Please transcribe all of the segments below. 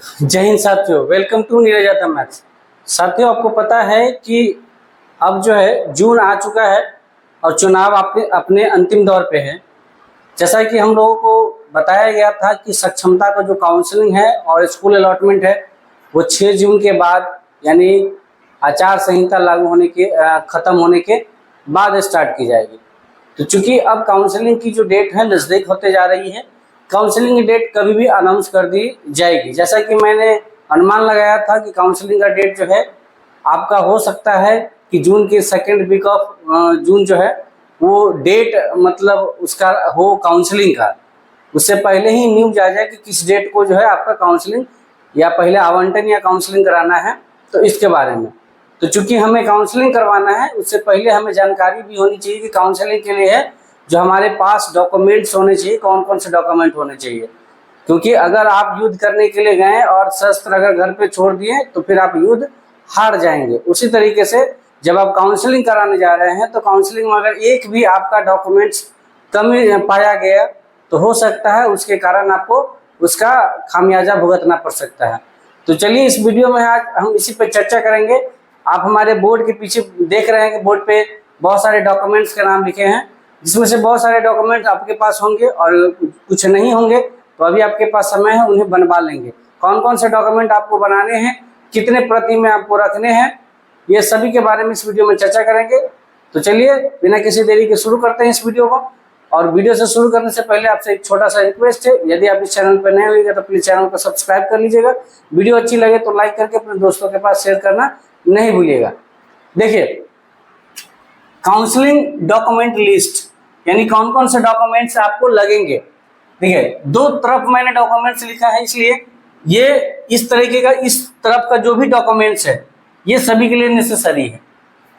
जय हिंद साथियों, welcome to Neeraj maths. साथियों, आपको पता है कि अब जो है जून आ चुका है और चुनाव आपके अपने अंतिम दौर पे है। जैसा कि हम लोगों को बताया गया था कि सक्षमता का जो काउंसलिंग है और स्कूल अलॉटमेंट है वो 6 जून के बाद यानी आचार संहिता लागू होने के खत्म होने के बाद स्टार्ट की जाएगी। तो चूंकि अब काउंसलिंग की जो डेट है नज़दीक होते जा रही है, काउंसलिंग की डेट कभी भी अनाउंस कर दी जाएगी। जैसा कि मैंने अनुमान लगाया था कि काउंसलिंग का डेट जो है आपका हो सकता है कि जून के सेकेंड वीक ऑफ जून जो है वो डेट मतलब उसका हो काउंसलिंग का। उससे पहले ही न्यूज आ जाए कि किस डेट को जो है आपका काउंसलिंग या पहले आवंटन या काउंसलिंग कराना है। तो इसके बारे में तो चूंकि हमें काउंसलिंग करवाना है उससे पहले हमें जानकारी भी होनी चाहिए कि काउंसलिंग के लिए है जो हमारे पास डॉक्यूमेंट्स होने चाहिए, कौन कौन से डॉक्यूमेंट होने चाहिए। क्योंकि अगर आप युद्ध करने के लिए गए और शस्त्र अगर घर पे छोड़ दिए तो फिर आप युद्ध हार जाएंगे। उसी तरीके से जब आप काउंसलिंग कराने जा रहे हैं तो काउंसलिंग में अगर एक भी आपका डॉक्यूमेंट्स कमी पाया गया तो हो सकता है उसके कारण आपको उसका खामियाजा भुगतना पड़ सकता है। तो चलिए इस वीडियो में आज हम इसी पर चर्चा करेंगे। आप हमारे बोर्ड के पीछे देख रहे हैं कि बोर्ड पे बहुत सारे डॉक्यूमेंट्स के नाम लिखे हैं, जिसमें से बहुत सारे डॉक्यूमेंट आपके पास होंगे और कुछ नहीं होंगे। तो अभी आपके पास समय है, उन्हें बनवा लेंगे। कौन कौन से डॉक्यूमेंट आपको बनाने हैं, कितने प्रति में आपको रखने हैं, ये सभी के बारे में इस वीडियो में चर्चा करेंगे। तो चलिए बिना किसी देरी के शुरू करते हैं इस वीडियो को। और वीडियो से शुरू करने से पहले आपसे एक छोटा सा रिक्वेस्ट है, यदि आप इस चैनल पर नए होंगे तो प्लीज चैनल को सब्सक्राइब कर लीजिएगा। वीडियो अच्छी लगे तो लाइक करके अपने दोस्तों के पास शेयर करना नहीं भूलिएगा। देखिए, काउंसलिंग डॉक्यूमेंट लिस्ट यानी कौन कौन से डॉक्यूमेंट्स आपको लगेंगे। देखिए, दो तरफ मैंने डॉक्यूमेंट्स लिखा है, इसलिए ये इस तरीके का, इस तरफ का जो भी डॉक्यूमेंट्स है ये सभी के लिए नेसेसरी है,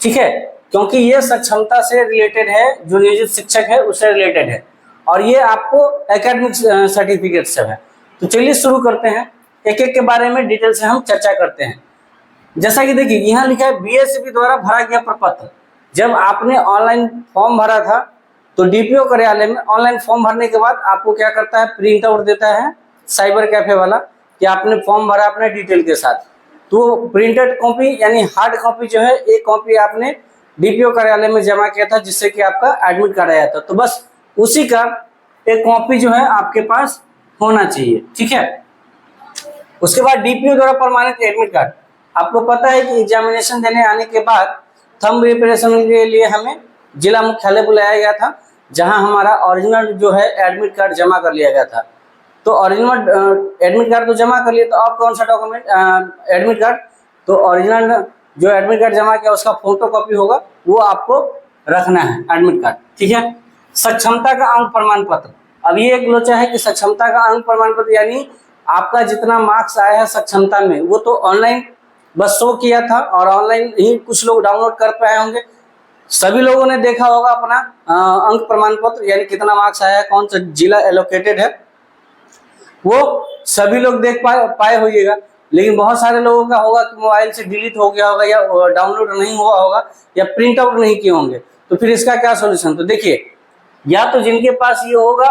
ठीक है, क्योंकि ये सक्षमता से रिलेटेड है, जो नियोजित शिक्षक है उससे रिलेटेड है और ये आपको एकेडमिक सर्टिफिकेट से है। तो चलिए शुरू करते हैं, एक एक के बारे में डिटेल से हम चर्चा करते हैं। जैसा कि देखिए यहाँ लिखा है बीएससीबी द्वारा भरा गया प्रपत्र। जब आपने ऑनलाइन फॉर्म भरा था तो डीपीओ कार्यालय में ऑनलाइन फॉर्म भरने के बाद आपको क्या करता है, प्रिंट आउट देता है साइबर कैफे वाला कि आपने फॉर्म भरा अपने डिटेल के साथ। तो प्रिंटेड कॉपी यानी हार्ड कॉपी जो है, एक कॉपी आपने डीपीओ कार्यालय में जमा किया था जिससे कि आपका एडमिट कार्ड आया था, तो बस उसी का एक कॉपी जो है आपके पास होना चाहिए, ठीक है। उसके बाद डीपीओ द्वारा प्रमाणित एडमिट कार्ड। आपको पता है कि एग्जामिनेशन देने आने के बाद थंब रिप्रेजेंटेशन के लिए हमें जिला मुख्यालय बुलाया गया था, जहां हमारा ओरिजिनल जो है एडमिट कार्ड जमा कर लिया गया था। तो ओरिजिनल एडमिट कार्ड तो जमा कर लिया, तो अब कौन सा डॉक्यूमेंट एडमिट कार्ड, तो ओरिजिनल जो एडमिट कार्ड जमा किया उसका फोटो कॉपी होगा, वो आपको रखना है एडमिट कार्ड, ठीक है। सक्षमता का अंक प्रमाण पत्र। अब ये एक लोचा है कि सक्षमता का अंक प्रमाण पत्र यानी आपका जितना मार्क्स आया है सक्षमता में वो तो ऑनलाइन बस शो किया था और ऑनलाइन ही कुछ लोग डाउनलोड कर पाए होंगे। सभी लोगों ने देखा होगा अपना अंक प्रमाण पत्र यानी कितना मार्क्स आया है, कौन सा जिला एलोकेटेड है, वो सभी लोग देख पाए होइएगा। लेकिन बहुत सारे लोगों का होगा कि मोबाइल से डिलीट हो गया होगा या डाउनलोड नहीं हुआ होगा या प्रिंट आउट नहीं किए होंगे। तो फिर इसका क्या सोल्यूशन, तो देखिए या तो जिनके पास ये होगा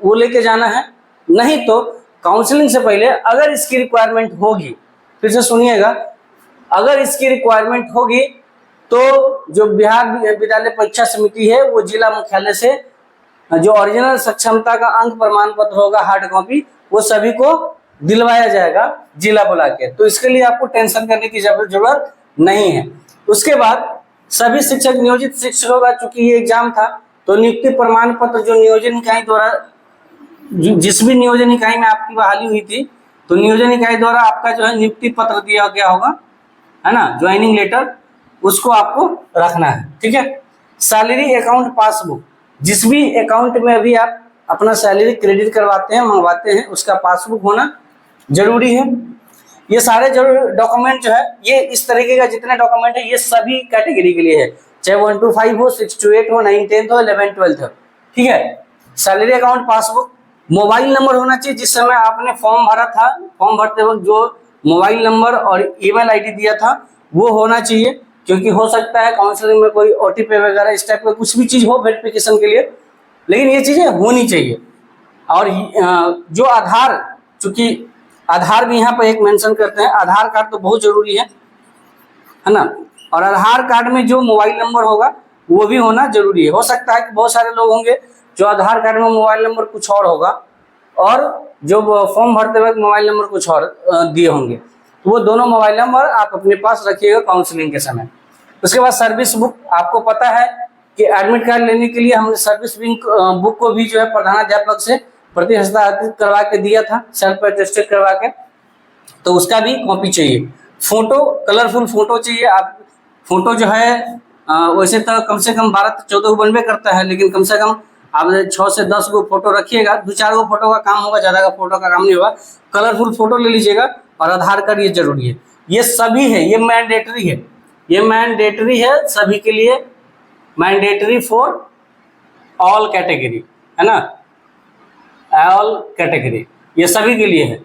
वो लेके जाना है, नहीं तो काउंसलिंग से पहले अगर इसकी रिक्वायरमेंट होगी, फिर से सुनिएगा, अगर इसकी रिक्वायरमेंट होगी तो जो बिहार विद्यालय परीक्षा समिति है वो जिला मुख्यालय से जो ओरिजिनल सक्षमता का अंक प्रमाण पत्र होगा हार्ड कॉपी, वो सभी को दिलवाया जाएगा जिला बुला के। तो इसके लिए आपको टेंशन करने की जरूरत नहीं है। उसके बाद सभी शिक्षक नियोजित शिक्षकों का, चूंकि ये एग्जाम था तो नियुक्ति प्रमाण पत्र जो नियोजन इकाई द्वारा, जिस भी नियोजन इकाई में आपकी बहाली हुई थी तो नियोजन इकाई द्वारा आपका जो है नियुक्ति पत्र दिया गया होगा, है ना, ज्वाइनिंग लेटर, उसको आपको रखना है, ठीक है। सैलरी अकाउंट पासबुक, जिस भी अकाउंट में अभी आप अपना सैलरी क्रेडिट करवाते हैं, मंगवाते हैं, उसका पासबुक होना जरूरी है। ये सारे जरूरी डॉक्यूमेंट जो है, ये इस तरीके का जितने डॉक्यूमेंट है ये सभी कैटेगरी के लिए है, चाहे 1 to 5 हो, 6 to 8 हो, 9 10th हो, 11 12th हो, ठीक है। Salary account passbook, mobile number होना चाहिए जिस समय आपने फॉर्म भरा था, फॉर्म भरते वक्त जो मोबाइल नंबर और ईमेल आईडी दिया था वो होना चाहिए, क्योंकि हो सकता है काउंसलिंग में कोई ओटीपी वगैरह इस टाइप का कुछ भी चीज हो वेरिफिकेशन के लिए, लेकिन ये चीजें होनी चाहिए। और जो आधार, चूंकि आधार भी यहाँ पर एक मेंशन करते हैं, आधार कार्ड तो बहुत जरूरी है ना। और आधार कार्ड में जो मोबाइल नंबर होगा वो भी होना जरूरी है। हो सकता है कि बहुत सारे लोग होंगे जो आधार कार्ड में मोबाइल नंबर कुछ और होगा और जो फॉर्म भरते वक्त मोबाइल नंबर कुछ और दिए होंगे, तो वो दोनों मोबाइल नंबर आप अपने पास रखिएगा काउंसलिंग के समय। उसके बाद सर्विस बुक, आपको पता है कि एडमिट कार्ड लेने के लिए हमने सर्विस बुक को भी जो है प्रधानाध्यापक से प्रति हस्तांतरित करवा के दिया था, सेल्फ अटेस्टेड करवा के, तो उसका भी कॉपी चाहिए। फोटो, कलरफुल फोटो चाहिए। आप फोटो जो है वैसे तो कम से कम 12 से 14 को बनबे करता है, लेकिन कम से कम आप 6 से 10 गो फोटो रखिएगा। 2-4 गो फोटो का काम होगा, ज़्यादा का फोटो का काम नहीं होगा। कलरफुल फोटो ले लीजिएगा और आधार कार्ड ये जरूरी है। ये सभी है, ये मैंडेटरी है, ये मैंडेटरी है सभी के लिए, मैंडेटरी फॉर ऑल कैटेगरी, है ना, ऑल कैटेगरी, ये सभी के लिए है।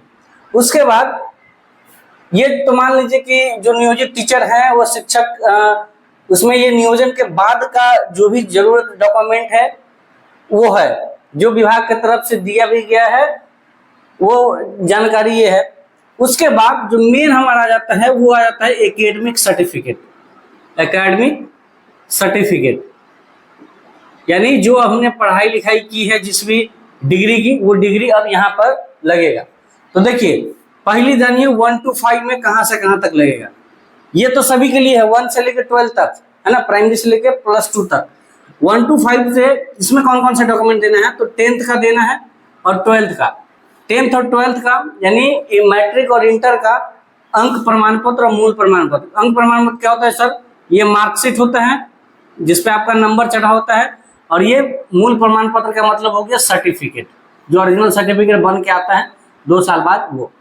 उसके बाद ये तो मान लीजिए कि जो नियोजित टीचर हैं वो शिक्षक, उसमें ये नियोजन के बाद का जो भी जरूरत डॉक्यूमेंट है वो है, जो विभाग की तरफ से दिया भी गया है वो जानकारी ये है। उसके बाद जो मेन हमारा आ जाता है वो आ जाता है एकेडमिक सर्टिफिकेट। एकेडमिक सर्टिफिकेट यानी जो हमने पढ़ाई लिखाई की है, जिस भी डिग्री की, वो डिग्री अब यहाँ पर लगेगा। तो देखिए पहली जानिए 1 to 5 में कहाँ से कहाँ तक लगेगा। ये तो सभी के लिए है, 1 से लेकर 12 तक, है ना, प्राइमरी से लेकर +2 तक। 1 to 5 से इसमें कौन कौन से डॉक्यूमेंट देना है, तो 10th का देना है और 12th का। 10th और 12th का यानी मैट्रिक और इंटर का अंक प्रमाण पत्र और मूल प्रमाण पत्र। अंक प्रमाण पत्र क्या होता है सर, ये मार्कशीट होता है जिसपे आपका नंबर चढ़ा होता है, और ये मूल प्रमाण पत्र का मतलब हो गया सर्टिफिकेट, जो ओरिजिनल सर्टिफिकेट बन के आता है 2 साल बाद वो,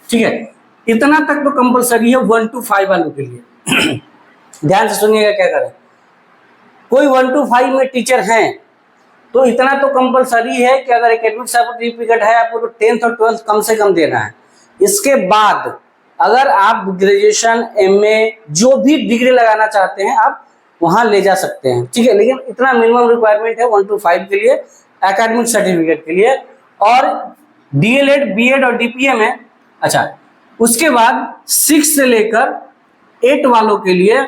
ठीक है। इतना तक तो कंपलसरी है 1 to 5 वालों के लिए। ध्यान से सुनिएगा क्या करें, कोई 1 to 5 में टीचर हैं तो इतना तो कंपलसरी है कि अगर एकेडमिक सर्टिफिकेट है आपको तो 10th और 12th कम से कम देना है। इसके बाद अगर आप ग्रेजुएशन, MA जो भी डिग्री लगाना चाहते हैं आप वहां ले जा सकते हैं, ठीक है, लेकिन इतना मिनिमम रिक्वायरमेंट है 1 to 5 के लिए एकेडमिक सर्टिफिकेट के लिए। और DLED, BEd और DPA में, अच्छा, उसके बाद 6 से लेकर 8 वालों के लिए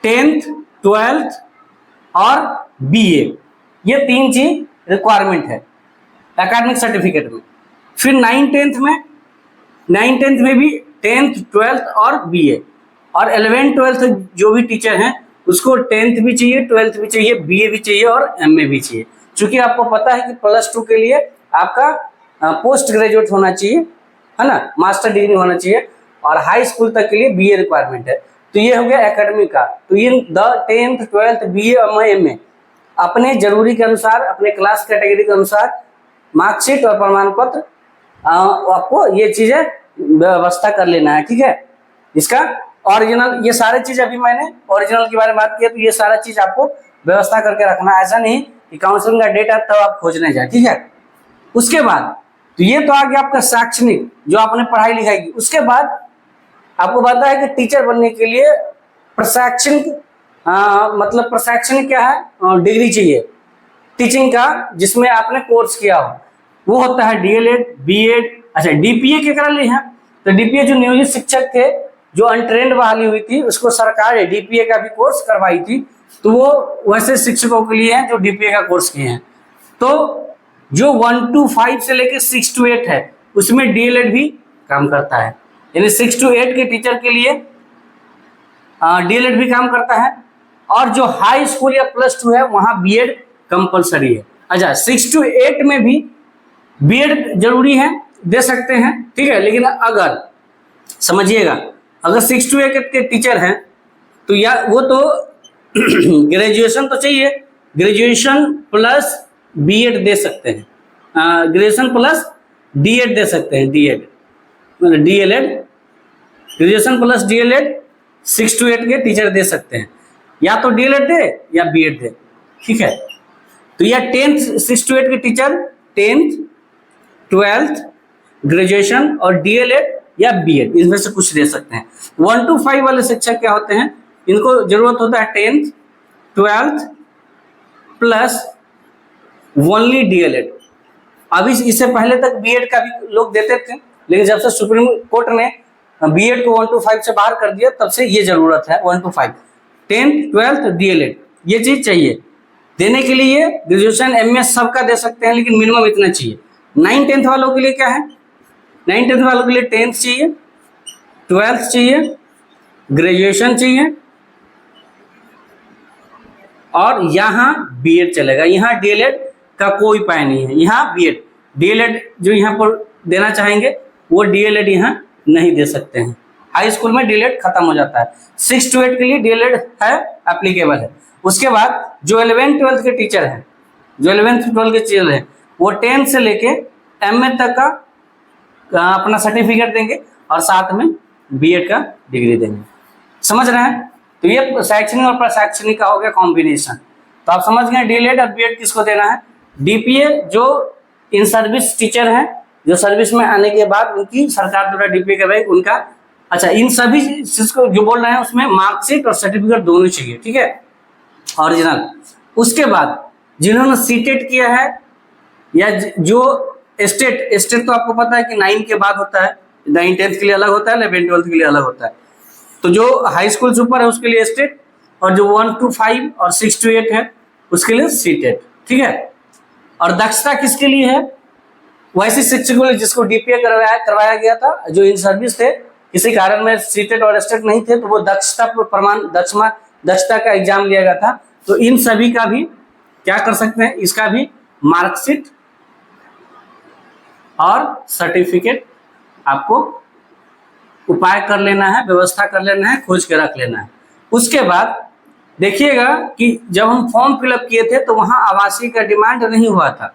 10th, 12th और BA, ये 3 चीज रिक्वायरमेंट है एकेडमिक सर्टिफिकेट में। फिर 9th, 10th में भी 10th, 12th और BA, और 11th, 12th जो भी टीचर हैं उसको 10th भी चाहिए, 12th भी चाहिए, BA भी चाहिए और MA भी चाहिए। चूंकि आपको पता है कि +2 के लिए आपका पोस्ट ग्रेजुएट होना चाहिए, है ना, मास्टर डिग्री होना चाहिए, और हाई स्कूल तक के लिए BA रिक्वायरमेंट है। तो ये हो गया एकेडमिक का। तो ये 10th, 12th, BA और MA अपने जरूरी के अनुसार, अपने क्लास कैटेगरी के अनुसार मार्कशीट और प्रमाण पत्र आपको ये चीजें व्यवस्था कर लेना है, ठीक है। इसका ओरिजिनल, ये सारे चीज अभी मैंने ओरिजिनल के बारे में बात किया, तो ये सारा चीज आपको व्यवस्था करके रखना, ऐसा नहीं कि काउंसलिंग का डेट है तब आप खोजने जाए, ठीक है। उसके बाद तो ये तो आ गया आपका शैक्षणिक, जो आपने पढ़ाई लिखाई की। उसके बाद आपको पता है कि टीचर बनने के लिए प्रशैक्षणिक, मतलब प्रशैक्षणिक क्या है, डिग्री चाहिए टीचिंग का, जिसमें आपने कोर्स किया हो, वो होता है DLED, BEd। अच्छा, DPA के कर लिए हैं, तो DPA जो नियोजित शिक्षक थे, जो अनट्रेंड बहाली हुई थी, उसको सरकार ने DPA का भी कोर्स करवाई थी, तो वो वैसे शिक्षकों के लिए हैं जो DPA का कोर्स किए हैं। तो जो 1 to 5 से लेकर 6 to 8 है उसमें DLED भी काम करता है, यानी 6 to 8 के टीचर के लिए DLED भी काम करता है। और जो हाई स्कूल या +2 है वहां BEd कंपलसरी है। अच्छा, 6 to 8 में भी BEd जरूरी है, दे सकते हैं, ठीक है, लेकिन अगर समझिएगा, अगर 6 to 8 के टीचर हैं तो या वो तो ग्रेजुएशन तो चाहिए, ग्रेजुएशन प्लस BEd दे सकते हैं, ग्रेजुएशन प्लस DEd दे सकते हैं, मतलब DLED, graduation plus DLED 6 to 8 के टीचर दे सकते हैं, या तो DLED दे या BEd दे, ठीक है। तो या 10th 6 to 8 के टीचर 10th, 12th, ग्रेजुएशन और DLED या BEd, इसमें से कुछ दे सकते हैं। 1 to 5 वाले शिक्षक क्या होते हैं, इनको जरूरत होता है 10th, 12th plus only DLED। अभी इससे पहले तक BEd का भी लोग देते थे, लेकिन जब से सुप्रीम कोर्ट ने बीएड को 1 to 5 से बाहर कर दिया तब से ये जरूरत है 1 to 5, 10th 12th डीएलएड ये चीज चाहिए। देने के लिए ग्रेजुएशन एमएस सबका दे सकते हैं, लेकिन मिनिमम इतना चाहिए। 9 10th वालों के लिए क्या है, 9 10th वालों के लिए 10th चाहिए, 12th चाहिए, ग्रेजुएशन चाहिए, और यहाँ बीएड चलेगा। यहाँ डीएलएड का कोई पाय नहीं है। यहाँ बीएड डीएलएड जो यहाँ पर देना चाहेंगे वो डीएलएड यहाँ नहीं दे सकते हैं। हाई स्कूल में डीएलएड खत्म हो जाता है। 6 to 8 के लिए डीएलएड है, एप्लीकेबल है। उसके बाद जो 11th 12th के टीचर हैं, जो 11th 12th के टीचर हैं, वो 10th से लेके एमए तक का अपना सर्टिफिकेट देंगे और साथ में बीएड का डिग्री देंगे। समझ रहे हैं? तो ये शैक्षणिक और प्रशैक्षणिक का हो गया कॉम्बिनेशन। तो आप समझ गए डीएलएड और बीएड किसको देना है। डीपीए जो इन सर्विस टीचर हैं, जो सर्विस में आने के बाद उनकी सरकार द्वारा डीपीए करवाई उनका, अच्छा इन सभी चीज को जो बोल रहे हैं उसमें मार्कशीट और सर्टिफिकेट दोनों चाहिए, ठीक है, ओरिजिनल। उसके बाद जिन्होंने सीटेट किया है या जो स्टेट तो आपको पता है कि 9 के बाद होता है, 9 10th के लिए अलग होता है, 11 12th के लिए अलग होता है। तो जो हाई स्कूल से ऊपर है उसके लिए स्टेट, और जो 1 to 5 और 6 to 8 है उसके लिए सीटेट, ठीक है। और दक्षता किसके लिए है, वैसे शिक्षकों ने जिसको डीपीए करवाया गया था, जो इन सर्विस थे, किसी कारण में सीटेट और स्टेट नहीं थे तो वो दक्षता का एग्जाम लिया गया था। तो इन सभी का भी क्या कर सकते हैं, इसका भी मार्कशीट और सर्टिफिकेट आपको उपाय कर लेना है, व्यवस्था कर लेना है, खोज के रख लेना है। उसके बाद देखिएगा कि जब हम फॉर्म फिलअप किए थे तो वहां आवासीय का डिमांड नहीं हुआ था,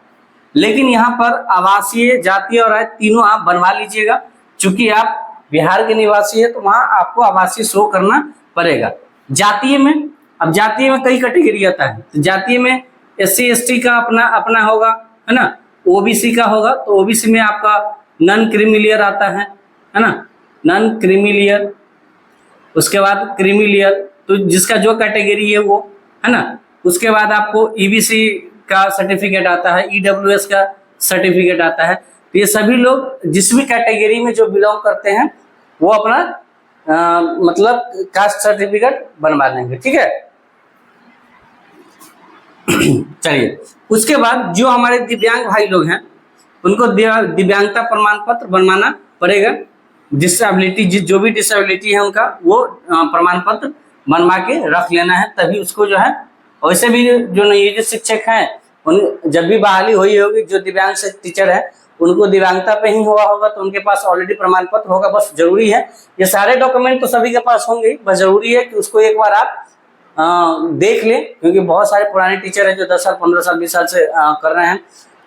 लेकिन यहाँ पर आवासीय, जातीय और आय तीनों आप बनवा लीजिएगा। चूंकि आप बिहार के निवासी है तो वहां आपको आवासीय शो करना पड़ेगा। जातीय में, अब जातीय में कई कैटेगरी आता है, तो जातीय में SC ST का अपना होगा, है ना, ओबीसी का होगा, तो ओबीसी में आपका नॉन क्रीमिलियर आता है ना, नॉन क्रीमिलियर। उसके बाद क्रीमिलियर, तो जिसका जो कैटेगरी है वो, है ना। उसके बाद आपको ईबीसी का सर्टिफिकेट आता है, ईडब्ल्यूएस का सर्टिफिकेट आता है। तो ये सभी लोग जिस भी कैटेगरी में जो बिलोंग करते हैं वो अपना मतलब कास्ट सर्टिफिकेट बनवा लेंगे, ठीक है। चलिए, उसके बाद जो हमारे दिव्यांग भाई लोग हैं उनको दिव्यांगता प्रमाण पत्र बनवाना पड़ेगा। डिसेबिलिटी, जो भी डिसेबिलिटी है उनका वो प्रमाण पत्र बनवा के रख लेना है, तभी उसको जो है। वैसे भी जो नियोजित शिक्षक हैं उन जब भी बहाली हुई होगी, जो दिव्यांग टीचर है उनको दिव्यांगता पे ही हुआ होगा तो उनके पास ऑलरेडी प्रमाण पत्र होगा। बस जरूरी है, ये सारे डॉक्यूमेंट तो सभी के पास होंगे, बस जरूरी है कि उसको एक बार आप देख लें, क्योंकि बहुत सारे पुराने टीचर हैं जो 10 साल 15 साल 20 साल से कर रहे हैं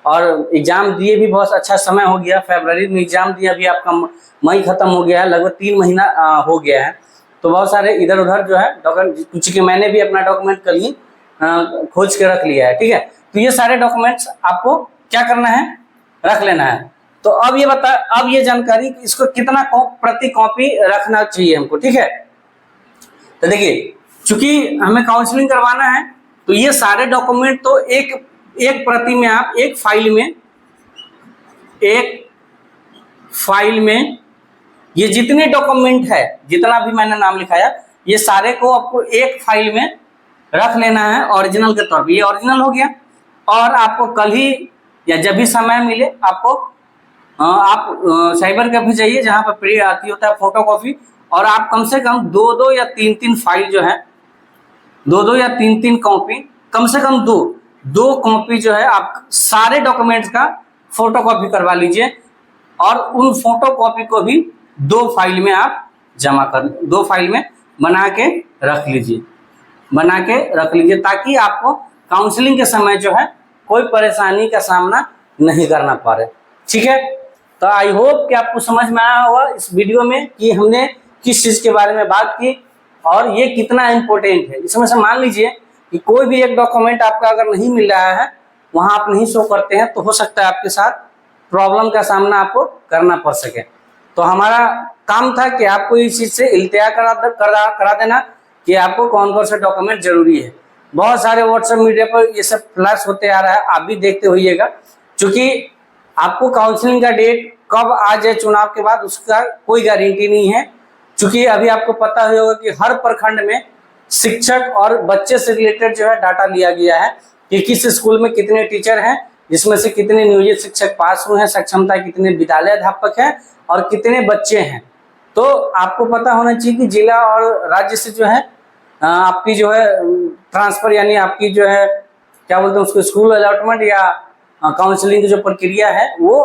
और एग्जाम दिए भी बहुत अच्छा समय हो गया। फरवरी में एग्जाम दिया, अभी आपका मई खत्म हो गया है, लगभग 3 महीना हो गया है। तो बहुत सारे इधर उधर जो है डॉक्यूमेंट, चूंकि मैंने भी अपना डॉक्यूमेंट कल ही खोज के रख लिया है, ठीक है। तो ये सारे डॉक्यूमेंट्स आपको क्या करना है, रख लेना है। तो अब ये जानकारी इसको कितना प्रति कॉपी रखना चाहिए हमको, ठीक है। तो देखिए, चूंकि हमें काउंसलिंग करवाना है तो ये सारे डॉक्यूमेंट तो एक प्रति में आप एक फाइल में ये जितने डॉक्यूमेंट है, जितना भी मैंने नाम लिखाया, ये सारे को आपको एक फाइल में रख लेना है ओरिजिनल के तौर पे। ये ओरिजिनल हो गया, और आपको कल ही या जब भी समय मिले आपको आप साइबर कैफे जाइए जहाँ पर प्रिंट आती होता है फोटो कॉपी, और आप कम से कम 2 या 3 फाइल जो है, 2 या 3 कॉपी, कम से कम 2 कॉपी जो है आप सारे डॉक्यूमेंट्स का फोटो कॉपी करवा लीजिए, और उन फोटो कॉपी को भी 2 फाइल में आप जमा कर, 2 फाइल में बना के रख लीजिए, ताकि आपको काउंसलिंग के समय जो है कोई परेशानी का सामना नहीं करना पड़े, ठीक है। तो आई होप कि आपको समझ में आया होगा इस वीडियो में कि हमने किस चीज़ के बारे में बात की और ये कितना इम्पोर्टेंट है। इसमें से मान लीजिए कि कोई भी एक डॉक्यूमेंट आपका अगर नहीं मिल रहा है, वहाँ आप नहीं शो करते हैं, तो हो सकता है आपके साथ प्रॉब्लम का सामना आपको करना पड़ सके। तो हमारा काम था कि आपको इस चीज़ से इल्तिया करा देना कि आपको कौन कौन से डॉक्यूमेंट जरूरी है। बहुत सारे व्हाट्सएप मीडिया पर ये सब फ्लैश होते आ रहा है, आप भी देखते होइएगा। क्योंकि आपको काउंसलिंग का डेट कब आ जाए चुनाव के बाद उसका कोई गारंटी नहीं है, क्योंकि अभी आपको पता ही होगा कि हर प्रखंड में शिक्षक और बच्चे से रिलेटेड जो है डाटा लिया गया है कि किस स्कूल में कितने टीचर हैं, जिसमें से कितने नियोजित शिक्षक पास हुए हैं, सक्षमता कितने विद्यालय अध्यापक हैं और कितने बच्चे हैं। तो आपको पता होना चाहिए कि जिला और राज्य से जो है आपकी जो है ट्रांसफर यानी आपकी जो है क्या बोलते हैं उसको स्कूल अलॉटमेंट या काउंसलिंग की जो प्रक्रिया है वो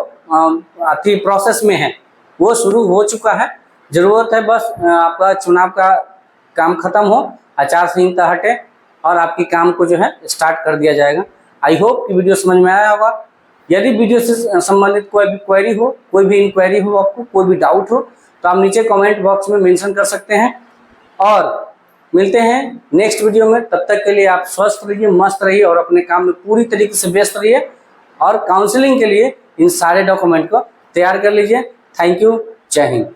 अति प्रोसेस में है, वो शुरू हो चुका है। जरूरत है बस आपका चुनाव का काम खत्म हो, आचार संहिता हटे और आपके काम को जो है स्टार्ट कर दिया जाएगा। आई होप कि वीडियो समझ में आया होगा। यदि वीडियो से संबंधित कोई भी क्वेरी हो, कोई भी इंक्वायरी हो, आपको कोई भी डाउट हो तो आप नीचे कमेंट बॉक्स में मेंशन कर सकते हैं और मिलते हैं नेक्स्ट वीडियो में। तब तक के लिए आप स्वस्थ रहिए, मस्त रहिए और अपने काम में पूरी तरीके से व्यस्त रहिए और काउंसलिंग के लिए इन सारे डॉक्यूमेंट को तैयार कर लीजिए। थैंक यू, जय हिंद।